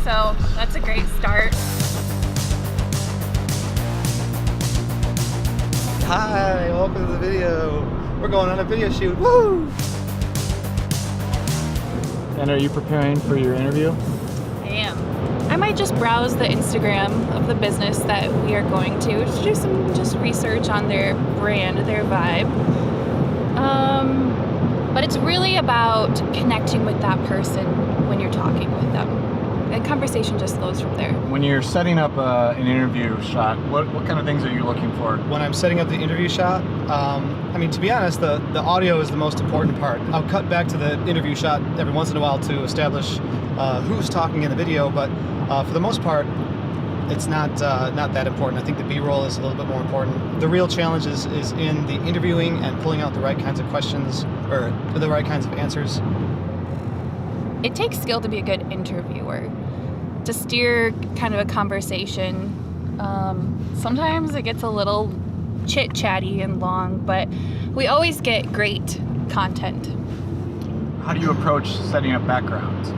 so that's a great start. Hi, welcome to the video. We're going on a video shoot. Woo! And are you preparing for your interview? I am. I might just browse the Instagram of the business that we are going to do some just research on their brand, their vibe. But it's really about connecting with that person when you're talking with them. And conversation just flows from there. When you're setting up an interview shot, what kind of things are you looking for? When I'm setting up the interview shot, I mean, to be honest, the audio is the most important part. I'll cut back to the interview shot every once in a while to establish who's talking in the video, but for the most part, it's not that important. I think the B-roll is a little bit more important. The real challenge is in the interviewing and pulling out the right kinds of questions or the right kinds of answers. It takes skill to be a good interviewer, to steer kind of a conversation. Sometimes it gets a little chit-chatty and long, but we always get great content. How do you approach setting up backgrounds?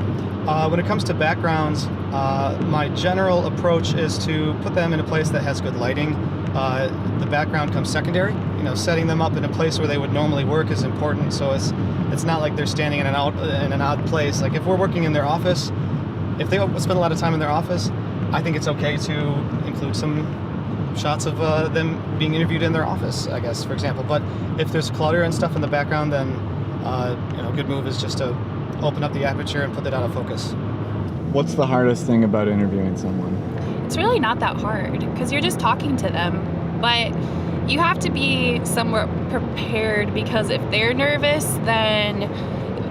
When it comes to backgrounds, my general approach is to put them in a place that has good lighting. The background comes secondary. You know, setting them up in a place where they would normally work is important, so it's not like they're standing in an odd place. Like if we're working in their office, if they spend a lot of time in their office, I think it's okay to include some shots of them being interviewed in their office, I guess, for example. But if there's clutter and stuff in the background, then you know, a good move is just to open up the aperture and put it out of focus. What's the hardest thing about interviewing someone? It's really not that hard because you're just talking to them, but you have to be somewhat prepared because if they're nervous, then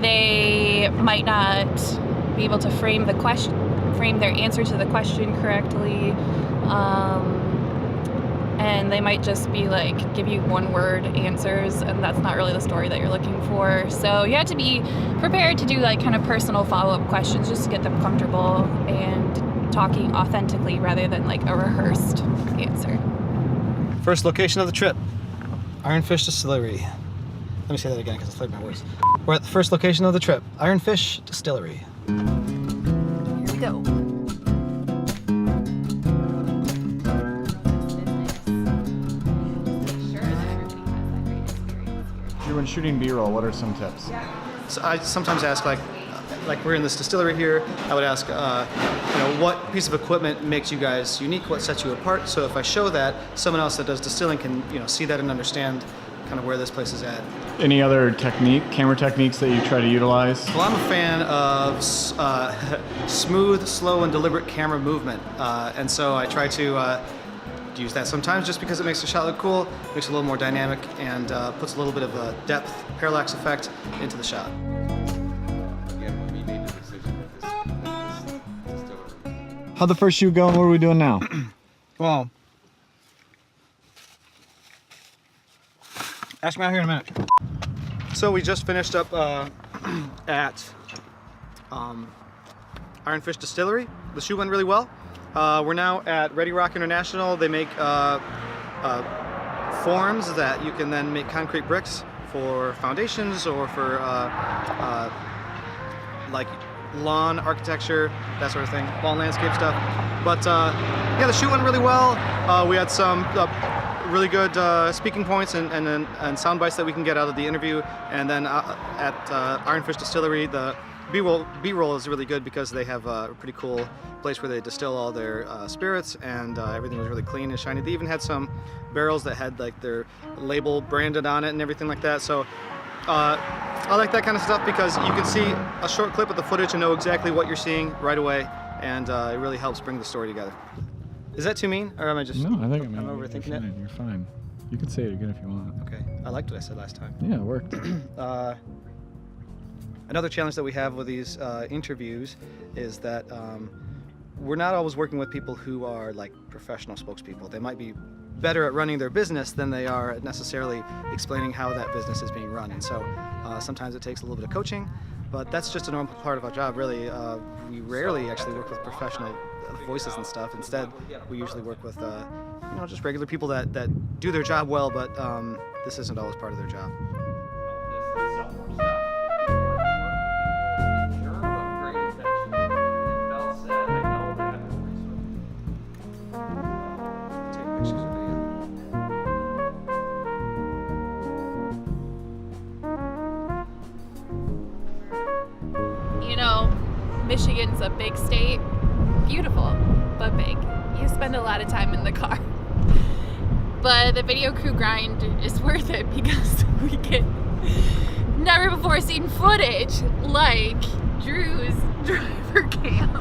they might not be able to frame their answer to the question correctly. And they might just be like, give you one-word answers, and that's not really the story that you're looking for. So you have to be prepared to do like kind of personal follow-up questions just to get them comfortable and talking authentically rather than like a rehearsed answer. First location of the trip, Ironfish Distillery. Let me say that again because I slurred my words. We're at the first location of the trip, Ironfish Distillery. Here we go. When shooting B-roll, what are some tips? So I sometimes ask, like we're in this distillery here, I would ask, you know, what piece of equipment makes you guys unique? What sets you apart? So if I show that, someone else that does distilling can, you know, see that and understand kind of where this place is at. Any other camera techniques that you try to utilize? Well, I'm a fan of smooth, slow, and deliberate camera movement, and so I try to use that sometimes just because it makes the shot look cool, makes it a little more dynamic, and puts a little bit of a depth, parallax effect into the shot. How'd the first shoot go and what are we doing now? Well, ask me out here in a minute. So we just finished up at Ironfish Distillery. The shoot went really well. We're now at Ready Rock International. They make forms that you can then make concrete bricks for foundations or for like lawn architecture, that sort of thing, lawn landscape stuff. But yeah, the shoot went really well. We had some really good speaking points and sound bites that we can get out of the interview. And then at Ironfish Distillery, the B-roll is really good because they have a pretty cool place where they distill all their spirits, and everything was really clean and shiny. They even had some barrels that had like their label branded on it and everything like that. So I like that kind of stuff because you can see a short clip of the footage and know exactly what you're seeing right away, and it really helps bring the story together. Is that too mean, or am I just? No, I think I'm overthinking it. You're fine. You can say it again if you want. Okay, I liked what I said last time. Yeah, it worked. Another challenge that we have with these interviews is that we're not always working with people who are like professional spokespeople. They might be better at running their business than they are at necessarily explaining how that business is being run. And so sometimes it takes a little bit of coaching, but that's just a normal part of our job, really. We rarely actually work with professional voices and stuff. Instead, we usually work with you know, just regular people that do their job well, but this isn't always part of their job. Sure, but great attention. And Bell said, Excuse me. You know, Michigan's a big state. Beautiful, but big. You spend a lot of time in the car. But the video crew grind is worth it because we get never before seen footage like Drew's driver cam.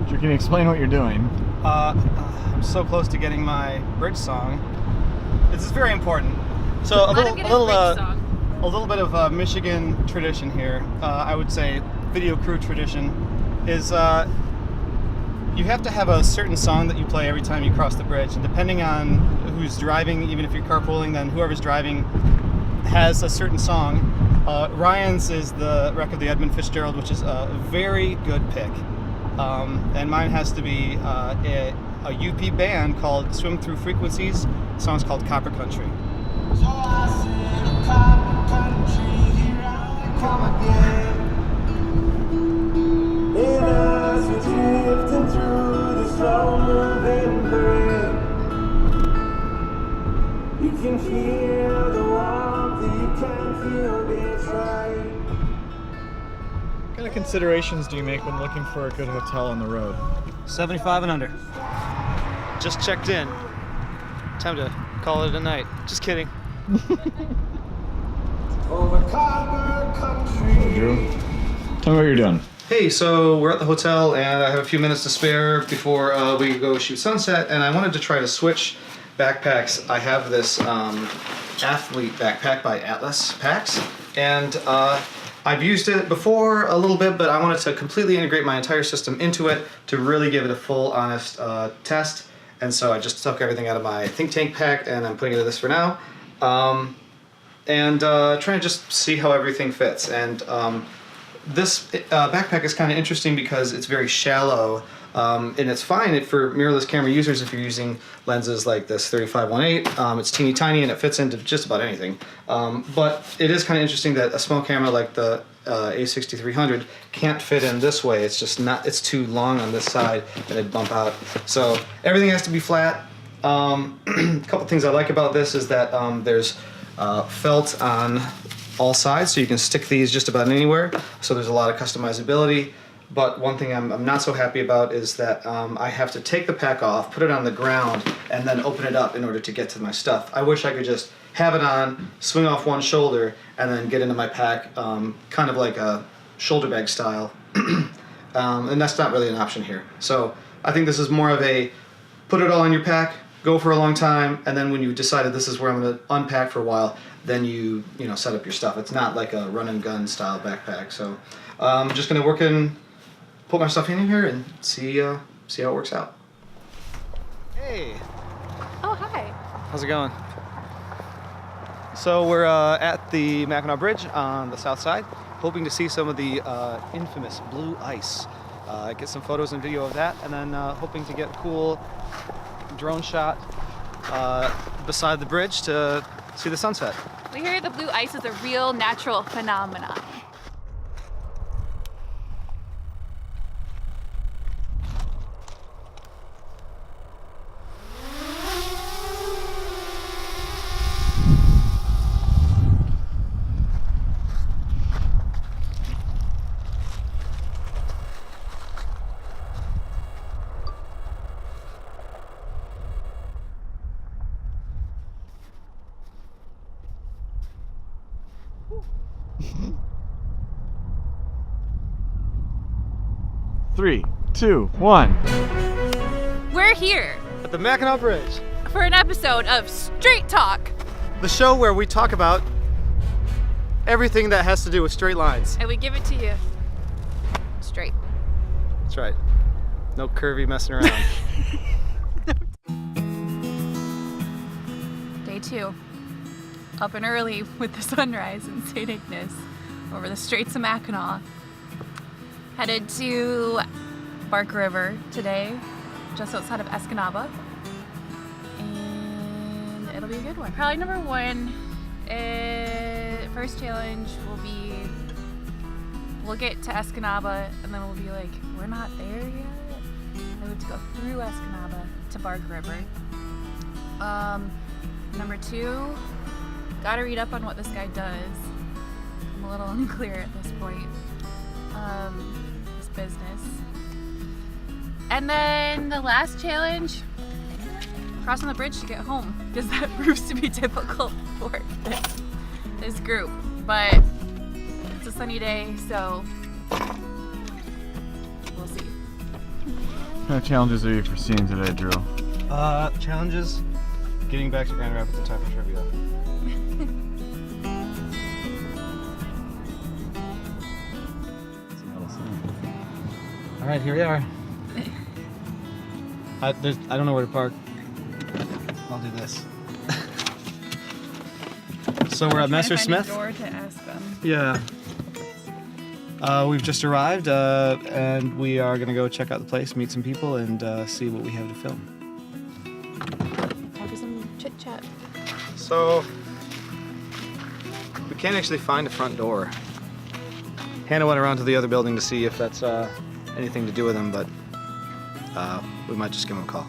Drew, can you explain what you're doing? I'm so close to getting my bridge song. This is very important. So a little bit of Michigan tradition here. I would say video crew tradition is you have to have a certain song that you play every time you cross the bridge, and depending on who's driving, even if you're carpooling, then whoever's driving has a certain song. Ryan's is the Wreck of the Edmund Fitzgerald, which is a very good pick. And mine has to be a UP band called Swim Through Frequencies. The song's called Copper Country. So I said, copper country, here I come again. And as we're drifting through the slow moving parade, you can feel the warmth, you can feel betrayed. What kind of considerations do you make when looking for a good hotel on the road? 75 and under. Just checked in. Time to call it a night. Just kidding. Over copper country. Drew, tell me what you're doing. Hey, so we're at the hotel and I have a few minutes to spare before we go shoot sunset, and I wanted to try to switch backpacks. I have this athlete backpack by Atlas Packs, and I've used it before a little bit, but I wanted to completely integrate my entire system into it to really give it a full, honest test. And so I just took everything out of my think tank pack and I'm putting it in this for now. And trying to just see how everything fits. And this backpack is kind of interesting because it's very shallow, and it's fine for mirrorless camera users if you're using lenses like this 35-1.8. It's teeny tiny and it fits into just about anything. But it is kind of interesting that a small camera like the A6300 can't fit in this way. It's just not, it's too long on this side and it'd bump out. So everything has to be flat. A couple things I like about this is that there's felt on all sides, so you can stick these just about anywhere. So there's a lot of customizability. But one thing I'm not so happy about is that I have to take the pack off, put it on the ground, and then open it up in order to get to my stuff. I wish I could just have it on, swing off one shoulder, and then get into my pack, kind of like a shoulder bag style. And that's not really an option here. So I think this is more of a put it all in your pack, go for a long time, and then when you've decided this is where I'm going to unpack for a while, then you set up your stuff. It's not like a run and gun style backpack. So I'm just going to put my stuff in here and see how it works out. Hey. Oh, hi. How's it going? So we're at the Mackinac Bridge on the south side, hoping to see some of the infamous blue ice. Get some photos and video of that, and then hoping to get a cool drone shot beside the bridge to see the sunset. We hear the blue ice is a real natural phenomenon. Three, two, one. We're here At the Mackinac Bridge, for an episode of Straight Talk, the show where we talk about everything that has to do with straight lines. and we give it to you straight. That's right. No curvy messing around. Day 2. Up and early with the sunrise in St. Ignace over the Straits of Mackinac. Headed to Bark River today, just outside of Escanaba. And it'll be a good one. Probably number 1. First challenge will be, we'll get to Escanaba and then we'll be like, we're not there yet. we have to go through Escanaba to Bark River. Number 2, gotta read up on what this guy does. I'm a little unclear at this point. His business. And then the last challenge, crossing the bridge to get home, because that proves to be difficult for this group. But it's a sunny day, so we'll see. What kind of challenges are you foreseeing today, Drew? Challenges, getting back to Grand Rapids in time for trivia. All right, here we are. I don't know where to park. I'll do this. So we're at Messer Smith. Door to ask them. Yeah. We've just arrived, and we are gonna go check out the place, meet some people, and see what we have to film. Have some chit chat. So we can't actually find a front door. Hannah went around to the other building to see if that's anything to do with them, but we might just give them a call.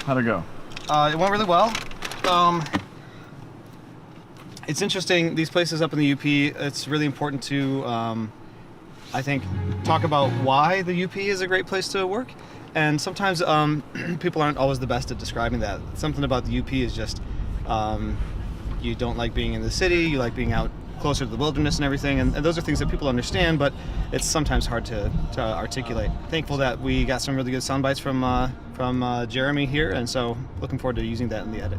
How'd it go? It went really well. It's interesting, these places up in the UP, it's really important to, I think, talk about why the UP is a great place to work. And sometimes people aren't always the best at describing that. Something about the UP is just, you don't like being in the city, you like being out closer to the wilderness and everything, and those are things that people understand, but it's sometimes hard to articulate. Thankful that we got some really good sound bites from Jeremy here, and so looking forward to using that in the edit.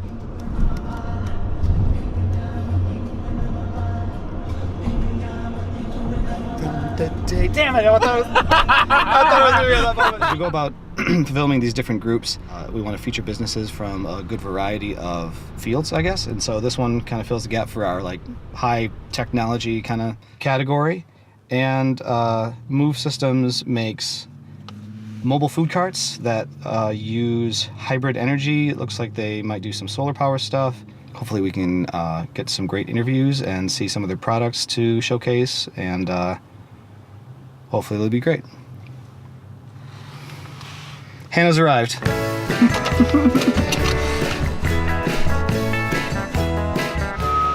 Damn it! I thought it was gonna be that moment. As we go about filming these different groups, we want to feature businesses from a good variety of fields, I guess. And so this one kind of fills the gap for our like high technology kind of category. And Move Systems makes mobile food carts that use hybrid energy. It looks like they might do some solar power stuff. Hopefully we can get some great interviews and see some of their products to showcase, and hopefully it'll be great. Hannah's arrived.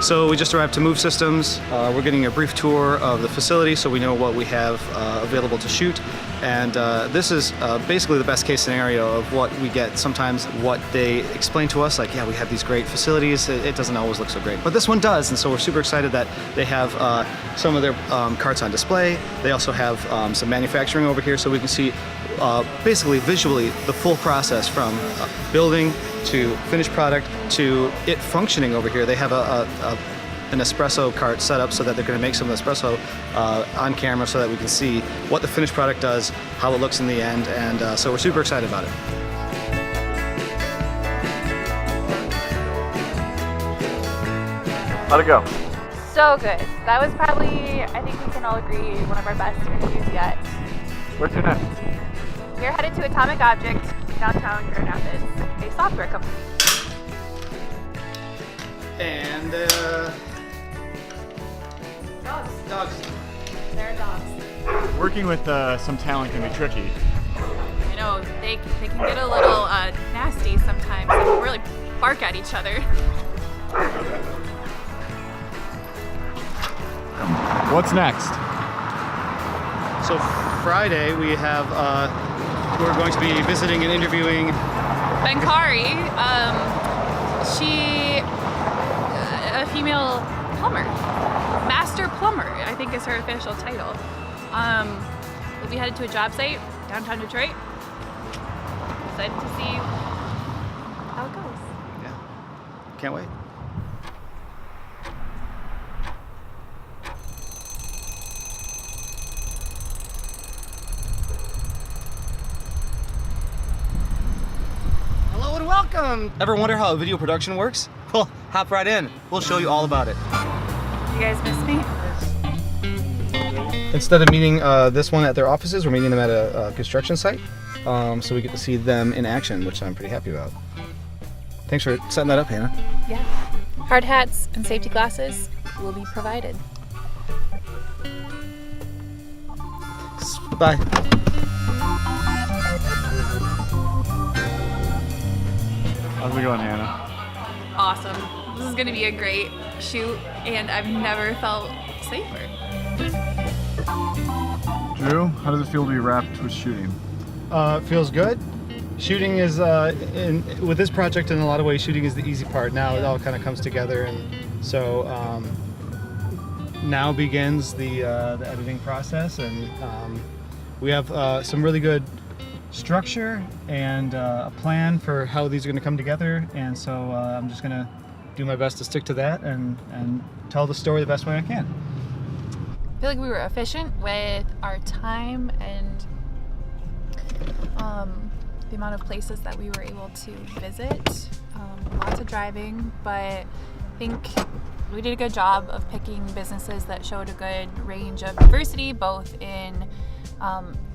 So we just arrived to Move Systems. We're getting a brief tour of the facility so we know what we have available to shoot. And this is basically the best case scenario of what we get. Sometimes what they explain to us, like, yeah, we have these great facilities, it doesn't always look so great. But this one does, and so we're super excited that they have some of their carts on display. They also have some manufacturing over here so we can see basically visually the full process from building to finished product to it functioning over here. They have an espresso cart set up so that they're going to make some espresso on camera so that we can see what the finished product does, how it looks in the end, and so we're super excited about it. How'd it go? So good. That was probably, I think we can all agree, one of our best interviews yet. Where's your next? We're headed to Atomic Object, downtown Grand Rapids, a software company. And dogs. They're dogs. Working with some talent can be tricky. I know, they can get a little nasty sometimes. They can really bark at each other. What's next? So Friday we have, we're going to be visiting and interviewing Benkari, she, a female plumber, master plumber, I think is her official title. We'll be headed to a job site downtown Detroit. Excited to see how it goes. Yeah, can't wait. Hello and welcome! Ever wonder how a video production works? Well, hop right in. We'll show you all about it. You guys miss me? Instead of meeting this one at their offices, we're meeting them at a construction site. So we get to see them in action, which I'm pretty happy about. Thanks for setting that up, Hannah. Yeah. Hard hats and safety glasses will be provided. Bye. How's it going, Hannah? Awesome. This is gonna be a great shoot, and I've never felt safer. Drew, how does it feel to be wrapped with shooting? Feels good. Shooting is, with this project, in a lot of ways, shooting is the easy part. Now it all kind of comes together, and so now begins the editing process, and we have some really good structure and a plan for how these are going to come together, and so I'm just going to do my best to stick to that and tell the story the best way I can. I feel like we were efficient with our time and the amount of places that we were able to visit. Lots of driving, but I think we did a good job of picking businesses that showed a good range of diversity, both in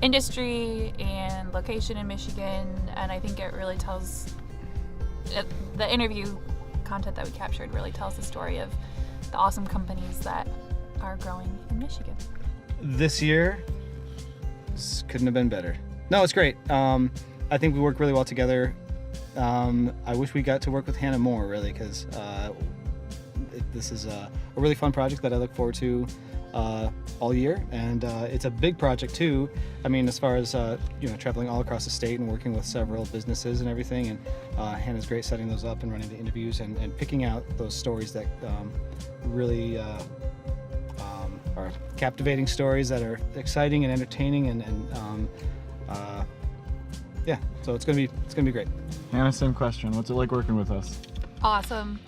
industry and location in Michigan, and I think it really tells, the interview content that we captured really tells the story of the awesome companies that are growing in Michigan. This year couldn't have been better. No, it's great. I think we work really well together. I wish we got to work with Hanna more, really, because this is a really fun project that I look forward to all year, and it's a big project too. I mean, as far as traveling all across the state and working with several businesses and everything, and Hannah's great setting those up and running the interviews and picking out those stories that really are captivating stories that are exciting and entertaining, and yeah, so it's gonna be great. Hannah, same question. What's it like working with us? Awesome.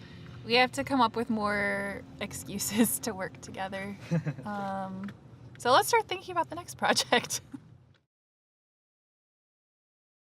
We have to come up with more excuses to work together. So let's start thinking about the next project.